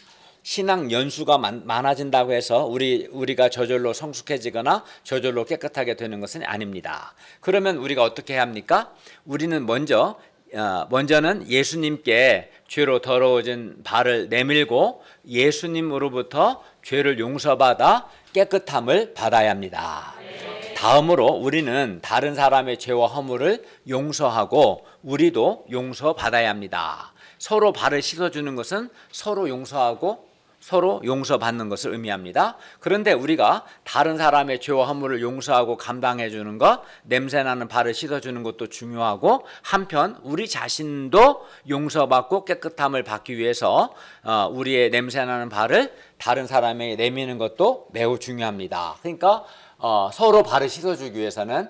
신앙 연수가 많아진다고 해서 우리가 저절로 성숙해지거나 저절로 깨끗하게 되는 것은 아닙니다. 그러면 우리가 어떻게 해야 합니까? 우리는 먼저는 예수님께 죄로 더러워진 발을 내밀고 예수님으로부터 죄를 용서받아 깨끗함을 받아야 합니다. 다음으로 우리는 다른 사람의 죄와 허물을 용서하고 우리도 용서받아야 합니다. 서로 발을 씻어주는 것은 서로 용서하고 서로 용서받는 것을 의미합니다. 그런데 우리가 다른 사람의 죄와 허물을 용서하고 감당해 주는 것, 냄새나는 발을 씻어주는 것도 중요하고 한편 우리 자신도 용서받고 깨끗함을 받기 위해서 우리의 냄새나는 발을 다른 사람에게 내미는 것도 매우 중요합니다. 그러니까 서로 발을 씻어주기 위해서는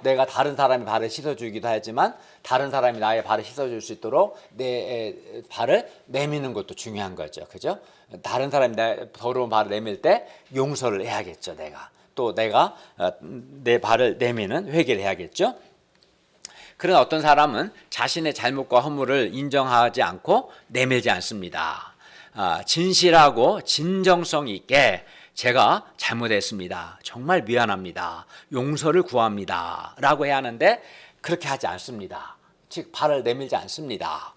내가 다른 사람의 발을 씻어주기도 하지만 다른 사람이 나의 발을 씻어줄 수 있도록 내 발을 내미는 것도 중요한 거죠. 그죠? 다른 사람이 내 더러운 발을 내밀 때 용서를 해야겠죠. 내가 내 발을 내미는 회개를 해야겠죠. 그러나 어떤 사람은 자신의 잘못과 허물을 인정하지 않고 내밀지 않습니다. 진실하고 진정성 있게 제가 잘못했습니다. 정말 미안합니다. 용서를 구합니다. 라고 해야 하는데 그렇게 하지 않습니다. 즉 발을 내밀지 않습니다.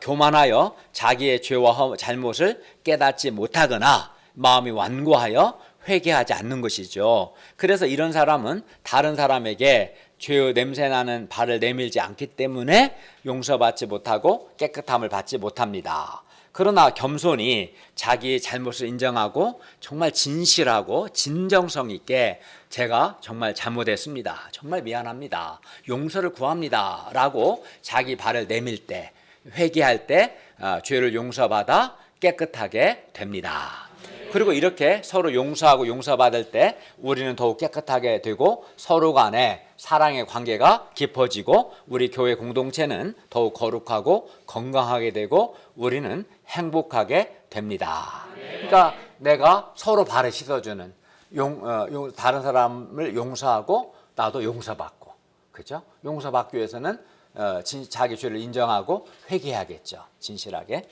교만하여 자기의 죄와 잘못을 깨닫지 못하거나 마음이 완고하여 회개하지 않는 것이죠. 그래서 이런 사람은 다른 사람에게 죄의 냄새나는 발을 내밀지 않기 때문에 용서받지 못하고 깨끗함을 받지 못합니다. 그러나 겸손히 자기의 잘못을 인정하고 정말 진실하고 진정성 있게 제가 정말 잘못했습니다. 정말 미안합니다. 용서를 구합니다. 라고 자기 발을 내밀 때, 회개할 때 죄를 용서받아 깨끗하게 됩니다. 그리고 이렇게 서로 용서하고 용서받을 때 우리는 더욱 깨끗하게 되고 서로 간에 사랑의 관계가 깊어지고 우리 교회 공동체는 더욱 거룩하고 건강하게 되고 우리는 행복하게 됩니다. 그러니까 내가 서로 발을 씻어주는 다른 사람을 용서하고 나도 용서받고, 그죠? 용서받기 위해서는 자기 죄를 인정하고 회개해야겠죠. 진실하게.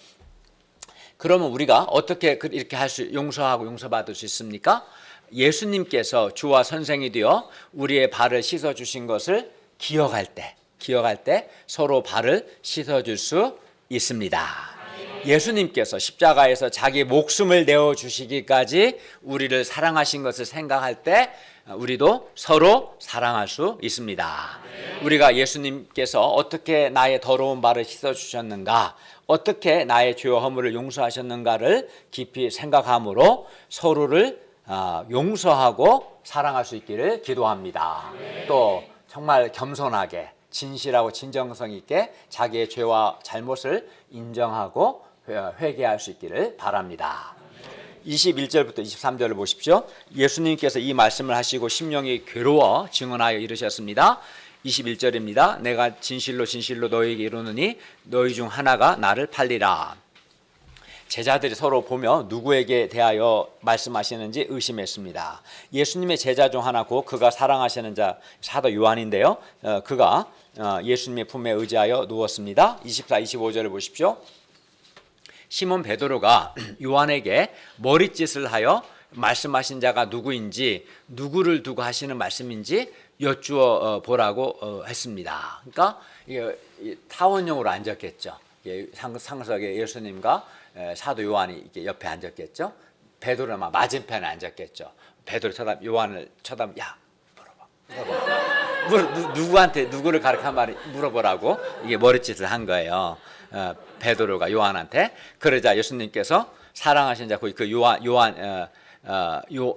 그러면 우리가 어떻게 이렇게 용서하고 용서받을 수 있습니까? 예수님께서 주와 선생이 되어 우리의 발을 씻어주신 것을 기억할 때 서로 발을 씻어줄 수 있습니다. 예수님께서 십자가에서 자기 목숨을 내어주시기까지 우리를 사랑하신 것을 생각할 때 우리도 서로 사랑할 수 있습니다. 우리가 예수님께서 어떻게 나의 더러운 발을 씻어주셨는가, 어떻게 나의 죄와 허물을 용서하셨는가를 깊이 생각함으로 서로를 용서하고 사랑할 수 있기를 기도합니다. 또 정말 겸손하게 진실하고 진정성 있게 자기의 죄와 잘못을 인정하고 회개할 수 있기를 바랍니다. 21절부터 23절을 보십시오. 예수님께서 이 말씀을 하시고 심령이 괴로워 증언하여 이르셨습니다. 21절입니다. 내가 진실로 진실로 너희에게 이르노니 너희 중 하나가 나를 팔리라. 제자들이 서로 보며 누구에게 대하여 말씀하시는지 의심했습니다. 예수님의 제자 중 하나고 그가 사랑하시는 자 사도 요한인데요. 그가 예수님의 품에 의지하여 누웠습니다. 24, 25절을 보십시오. 시몬 베드로가 요한에게 머리짓을 하여 말씀하신 자가 누구인지, 누구를 두고 하시는 말씀인지 여쭈어 보라고 했습니다. 그러니까 타원형으로 앉았겠죠. 상석에 예수님과 사도 요한이 이렇게 옆에 앉았겠죠. 베드로는 맞은편에 앉았겠죠. 베드로 요한을 쳐다보면 야 물어봐. 누구한테 누구를 가르쳐 물어보라고 이게 머리짓을 한 거예요. 베드로가 요한한테. 그러자 예수님께서 사랑하신 자 그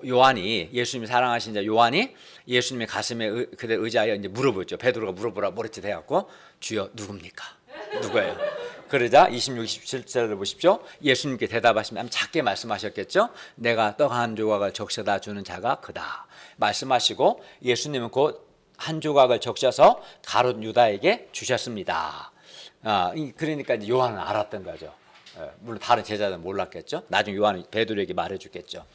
요한이 예수님이 사랑하신 자 요한이 예수님의 가슴에 그대 의지하여 이제 물어보죠. 베드로가 물어보라 머리짓 해갖고 주여 누굽니까? 누구예요? 그러자 26, 27절을 보십시오. 예수님께 대답하시면 작게 말씀하셨겠죠. 내가 떡 한 조각을 적셔다 주는 자가 그다 말씀하시고 예수님은 곧 한 조각을 적셔서 가룟 유다에게 주셨습니다. 그러니까 이제 요한은 알았던 거죠. 물론 다른 제자들은 몰랐겠죠. 나중에 요한은 베드로에게 말해주겠죠.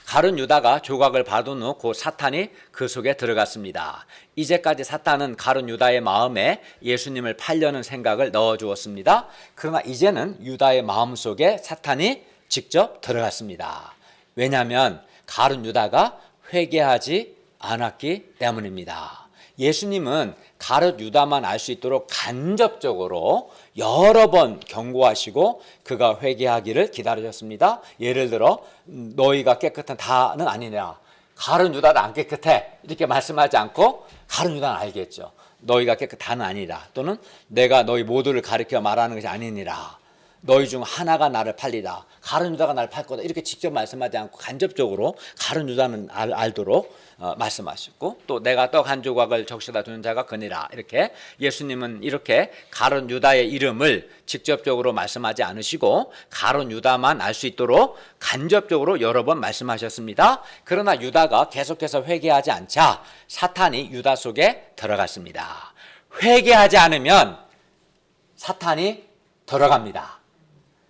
가룟 유다가 조각을 받은 후 곧 사탄이 그 속에 들어갔습니다. 이제까지 사탄은 가룟 유다의 마음에 예수님을 팔려는 생각을 넣어주었습니다. 그러나 이제는 유다의 마음 속에 사탄이 직접 들어갔습니다. 왜냐하면 가룟 유다가 회개하지 않았기 때문입니다. 예수님은 가룟 유다만 알 수 있도록 간접적으로 여러 번 경고하시고 그가 회개하기를 기다리셨습니다. 예를 들어 너희가 깨끗한 다는 아니냐, 가룟 유다는 안 깨끗해 이렇게 말씀하지 않고 가룟 유다는 알겠죠. 너희가 깨끗다는 아니라, 또는 내가 너희 모두를 가리켜 말하는 것이 아니니라, 너희 중 하나가 나를 팔리라, 가룟 유다가 나를 팔 거다 이렇게 직접 말씀하지 않고 간접적으로 가룟 유다는 알도록 말씀하셨고, 또 내가 떡 한 조각을 적셔다 주는 자가 그니라, 이렇게 예수님은 이렇게 가룟 유다의 이름을 직접적으로 말씀하지 않으시고 가룟 유다만 알 수 있도록 간접적으로 여러 번 말씀하셨습니다. 그러나 유다가 계속해서 회개하지 않자 사탄이 유다 속에 들어갔습니다. 회개하지 않으면 사탄이 들어갑니다.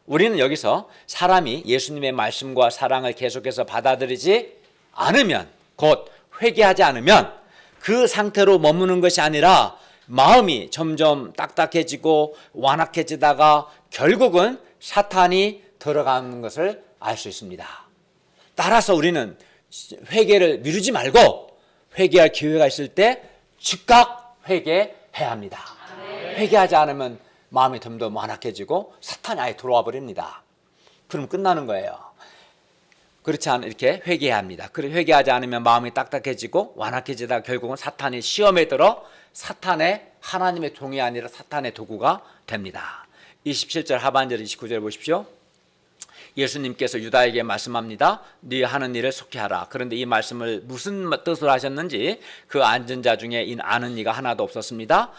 우리는 여기서 사람이 예수님의 말씀과 사랑을 계속해서 받아들이지 않으면, 곧 회개하지 않으면 그 상태로 머무는 것이 아니라 마음이 점점 딱딱해지고 완악해지다가 결국은 사탄이 들어가는 것을 알 수 있습니다. 따라서 우리는 회개를 미루지 말고 회개할 기회가 있을 때 즉각 회개해야 합니다. 회개하지 않으면 마음이 점점 완악해지고 사탄이 아예 들어와 버립니다. 그럼 끝나는 거예요. 그렇지 않으면 이렇게 회개해야 합니다. 그리고 회개하지 않으면 마음이 딱딱해지고 완악해지다가 결국은 사탄이 시험에 들어 사탄의, 하나님의 종이 아니라 사탄의 도구가 됩니다. 27절 하반절 29절 보십시오. 예수님께서 유다에게 말씀합니다. 네 하는 일을 속히 하라. 그런데 이 말씀을 무슨 뜻으로 하셨는지 그 앉은 자 중에 아는 이가 하나도 없었습니다.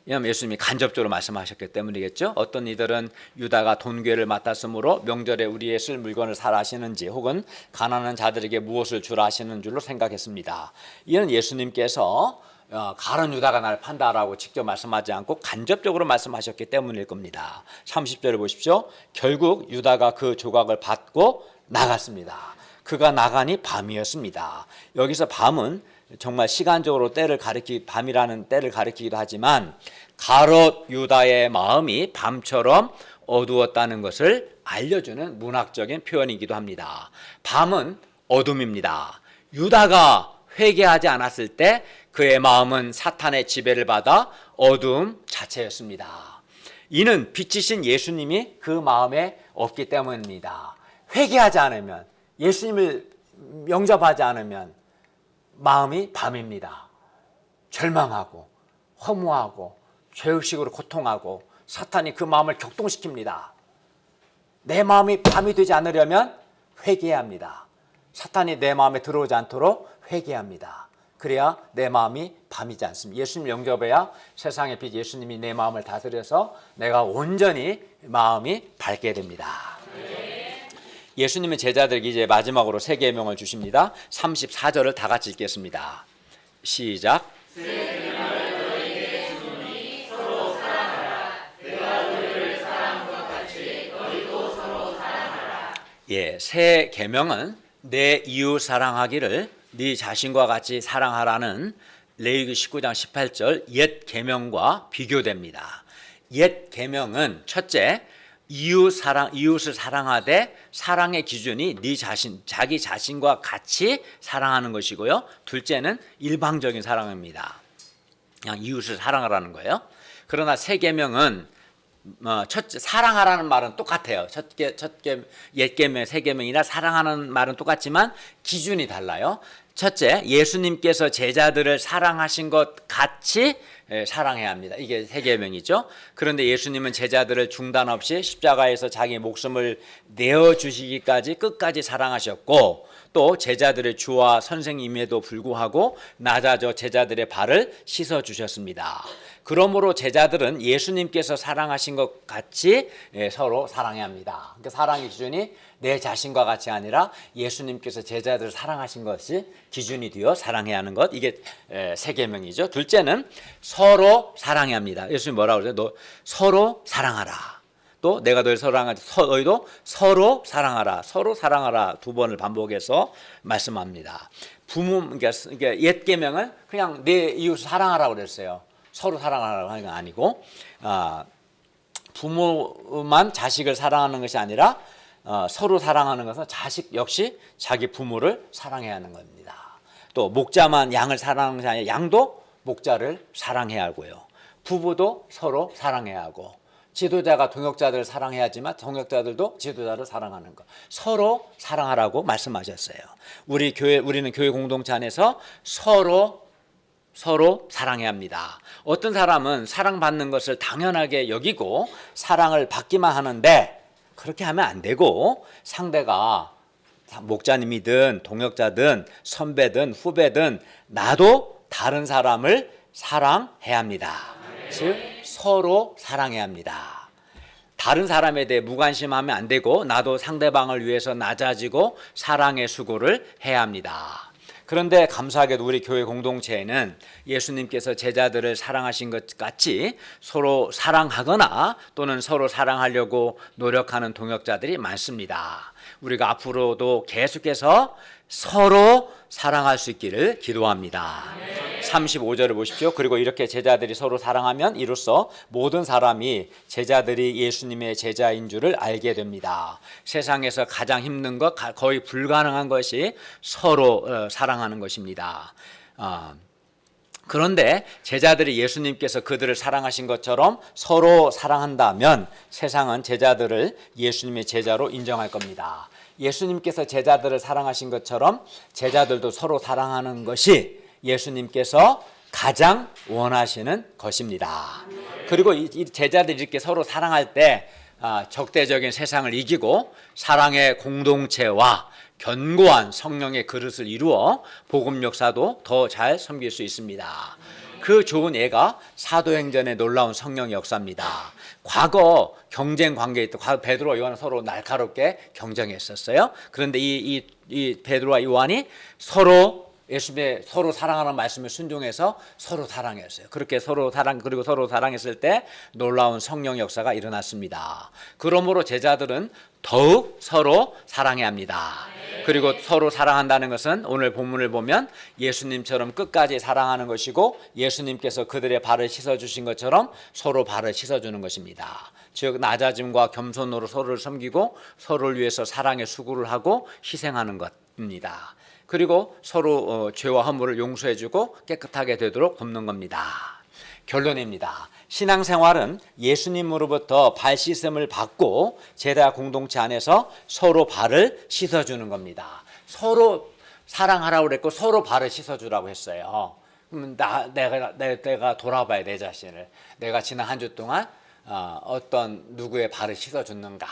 왜냐하면 예수님이 간접적으로 말씀하셨기 때문이겠죠. 어떤 이들은 유다가 돈괴를 맡았으므로 명절에 우리의 쓸 물건을 사라 하시는지, 혹은 가난한 자들에게 무엇을 주라 하시는 줄로 생각했습니다. 이는 예수님께서 가룟 유다가 날 판다라고 직접 말씀하지 않고 간접적으로 말씀하셨기 때문일 겁니다. 30절을 보십시오. 결국 유다가 그 조각을 받고 나갔습니다. 그가 나가니 밤이었습니다. 여기서 밤은 정말 시간적으로 밤이라는 때를 가리키기도 하지만 가롯 유다의 마음이 밤처럼 어두웠다는 것을 알려주는 문학적인 표현이기도 합니다. 밤은 어둠입니다. 유다가 회개하지 않았을 때 그의 마음은 사탄의 지배를 받아 어둠 자체였습니다. 이는 빛이신 예수님이 그 마음에 없기 때문입니다. 회개하지 않으면, 예수님을 영접하지 않으면 마음이 밤입니다. 절망하고 허무하고 죄의식으로 고통하고 사탄이 그 마음을 격동시킵니다. 내 마음이 밤이 되지 않으려면 회개해야 합니다. 사탄이 내 마음에 들어오지 않도록 회개합니다. 그래야 내 마음이 밤이지 않습니다. 예수님 영접해야 세상의 빛 예수님이 내 마음을 다스려서 내가 온전히 마음이 밝게 됩니다. 예수님은 제자들에게 이제 마지막으로 세 계명을 주십니다. 34절을 다 같이 읽겠습니다. 시작. 예, 새 계명은 내 이웃 사랑하기를 네 자신과 같이 사랑하라는 레위기 19장 18절 옛 계명과 비교됩니다. 옛 계명은 첫째, 이웃을 사랑하되 사랑의 기준이 네 자신, 자기 자신과 같이 사랑하는 것이고요. 둘째는 일방적인 사랑입니다. 그냥 이웃을 사랑하라는 거예요. 그러나 새 계명은 첫째, 사랑하라는 말은 똑같아요. 옛 계명, 새 계명이나 사랑하는 말은 똑같지만 기준이 달라요. 첫째, 예수님께서 제자들을 사랑하신 것 같이 사랑해야 합니다. 이게 새 계명이죠. 그런데 예수님은 제자들을 중단 없이 십자가에서 자기 목숨을 내어주시기까지 끝까지 사랑하셨고, 또 제자들의 주와 선생님에도 불구하고 낮아져 제자들의 발을 씻어주셨습니다. 그러므로 제자들은 예수님께서 사랑하신 것 같이 서로 사랑해야 합니다. 그러니까 사랑의 기준이 내 자신과 같이 아니라 예수님께서 제자들을 사랑하신 것이 기준이 되어 사랑해야 하는 것, 이게 새 계명이죠. 둘째는 서로 사랑해야 합니다. 예수님 뭐라고 그러죠? 너 서로 사랑하라. 또 내가 너희를 사랑하지 너희도 서로 사랑하라. 서로 사랑하라 두 번을 반복해서 말씀합니다. 그러니까 옛 계명은 그냥 내 이웃을 사랑하라고 그랬어요. 서로 사랑하라고 하는 건 아니고, 부모만 자식을 사랑하는 것이 아니라 서로 사랑하는 것은 자식 역시 자기 부모를 사랑해야 하는 겁니다. 또 목자만 양을 사랑하는 것이 아니라 양도 목자를 사랑해야 하고요. 부부도 서로 사랑해야 하고, 지도자가 동역자들을 사랑해야 하지만 동역자들도 지도자를 사랑하는 것, 서로 사랑하라고 말씀하셨어요. 우리는 교회 공동체 안에서 서로 사랑해야 합니다. 어떤 사람은 사랑받는 것을 당연하게 여기고 사랑을 받기만 하는데, 그렇게 하면 안 되고, 상대가 목자님이든 동역자든 선배든 후배든 나도 다른 사람을 사랑해야 합니다. 즉 서로 사랑해야 합니다. 다른 사람에 대해 무관심하면 안 되고, 나도 상대방을 위해서 낮아지고 사랑의 수고를 해야 합니다. 그런데 감사하게도 우리 교회 공동체에는 예수님께서 제자들을 사랑하신 것 같이 서로 사랑하거나 또는 서로 사랑하려고 노력하는 동역자들이 많습니다. 우리가 앞으로도 계속해서 서로 사랑할 수 있기를 기도합니다. 35절을 보십시오. 그리고 이렇게 제자들이 서로 사랑하면 이로써 모든 사람이 제자들이 예수님의 제자인 줄을 알게 됩니다. 세상에서 가장 힘든 것, 거의 불가능한 것이 서로 사랑하는 것입니다. 그런데 제자들이 예수님께서 그들을 사랑하신 것처럼 서로 사랑한다면 세상은 제자들을 예수님의 제자로 인정할 겁니다. 예수님께서 제자들을 사랑하신 것처럼 제자들도 서로 사랑하는 것이 예수님께서 가장 원하시는 것입니다. 그리고 이 제자들이 이렇게 서로 사랑할 때 적대적인 세상을 이기고 사랑의 공동체와 견고한 성령의 그릇을 이루어 복음 역사도 더 잘 섬길 수 있습니다. 그 좋은 예가 사도행전의 놀라운 성령 역사입니다. 과거 경쟁 관계에 있던, 과거 베드로와 요한은 서로 날카롭게 경쟁했었어요. 그런데 이 베드로와 요한이 서로 예수님의 서로 사랑하는 말씀을 순종해서 서로 사랑했어요. 그렇게 그리고 서로 사랑했을 때 놀라운 성령 역사가 일어났습니다. 그러므로 제자들은 더욱 서로 사랑해야 합니다. 그리고 서로 사랑한다는 것은 오늘 본문을 보면 예수님처럼 끝까지 사랑하는 것이고, 예수님께서 그들의 발을 씻어주신 것처럼 서로 발을 씻어주는 것입니다. 즉 낮아짐과 겸손으로 서로를 섬기고 서로를 위해서 사랑의 수고를 하고 희생하는 것입니다. 그리고 서로 죄와 허물을 용서해주고 깨끗하게 되도록 돕는 겁니다. 결론입니다. 신앙생활은 예수님으로부터 발 씻음을 받고 제자 공동체 안에서 서로 발을 씻어주는 겁니다. 서로 사랑하라고 그랬고 서로 발을 씻어주라고 했어요. 그럼 내가 돌아봐야 내 자신을. 내가 지난 한 주 동안 어떤 누구의 발을 씻어줬는가?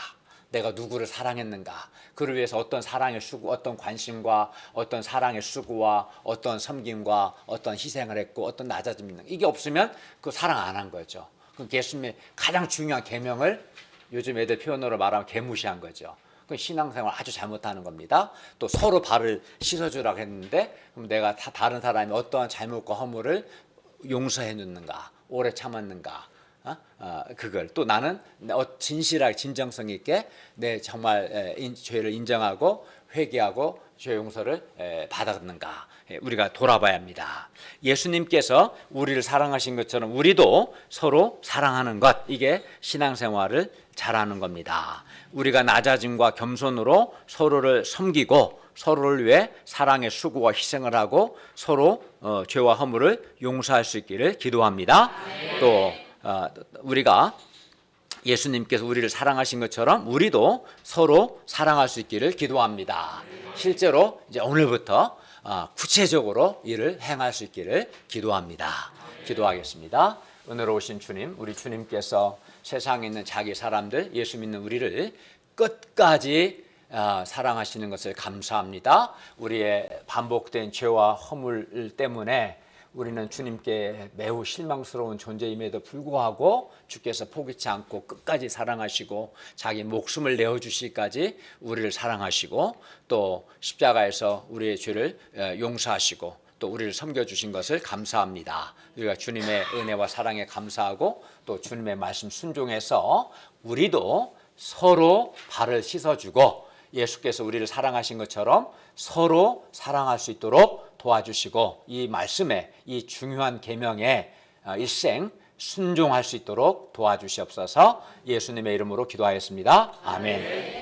내가 누구를 사랑했는가? 그를 위해서 어떤 사랑의 수고, 어떤 관심과 어떤 사랑의 수고와 어떤 섬김과 어떤 희생을 했고 어떤 낮아짐이 있는 이게 없으면 그 사랑 안 한 거죠. 그 예수님의 가장 중요한 계명을 요즘 애들 표현으로 말하면 개무시한 거죠. 그 신앙생활 아주 잘못하는 겁니다. 또 서로 발을 씻어주라고 했는데 그럼 내가 다른 사람이 어떠한 잘못과 허물을 용서해 줬는가, 오래 참았는가, 그걸 또 나는 진실하게 진정성 있게 내 정말 죄를 인정하고 회개하고 죄 용서를 받았는가 우리가 돌아봐야 합니다. 예수님께서 우리를 사랑하신 것처럼 우리도 서로 사랑하는 것, 이게 신앙생활을 잘하는 겁니다. 우리가 낮아짐과 겸손으로 서로를 섬기고 서로를 위해 사랑의 수고와 희생을 하고 서로 죄와 허물을 용서할 수 있기를 기도합니다. 또 우리가 예수님께서 우리를 사랑하신 것처럼 우리도 서로 사랑할 수 있기를 기도합니다. 실제로 이제 오늘부터 구체적으로 이를 행할 수 있기를 기도합니다. 기도하겠습니다. 은혜로우신 주님, 우리 주님께서 세상에 있는 자기 사람들, 예수 믿는 우리를 끝까지 사랑하시는 것을 감사합니다. 우리의 반복된 죄와 허물 때문에 우리는 주님께 매우 실망스러운 존재임에도 불구하고 주께서 포기치 않고 끝까지 사랑하시고 자기 목숨을 내어주시기까지 우리를 사랑하시고 또 십자가에서 우리의 죄를 용서하시고 또 우리를 섬겨주신 것을 감사합니다. 우리가 주님의 은혜와 사랑에 감사하고 또 주님의 말씀 순종해서 우리도 서로 발을 씻어주고 예수께서 우리를 사랑하신 것처럼 서로 사랑할 수 있도록 도와주시고 이 말씀에 이 중요한 계명에 일생 순종할 수 있도록 도와주시옵소서. 예수님의 이름으로 기도하였습니다. 아멘.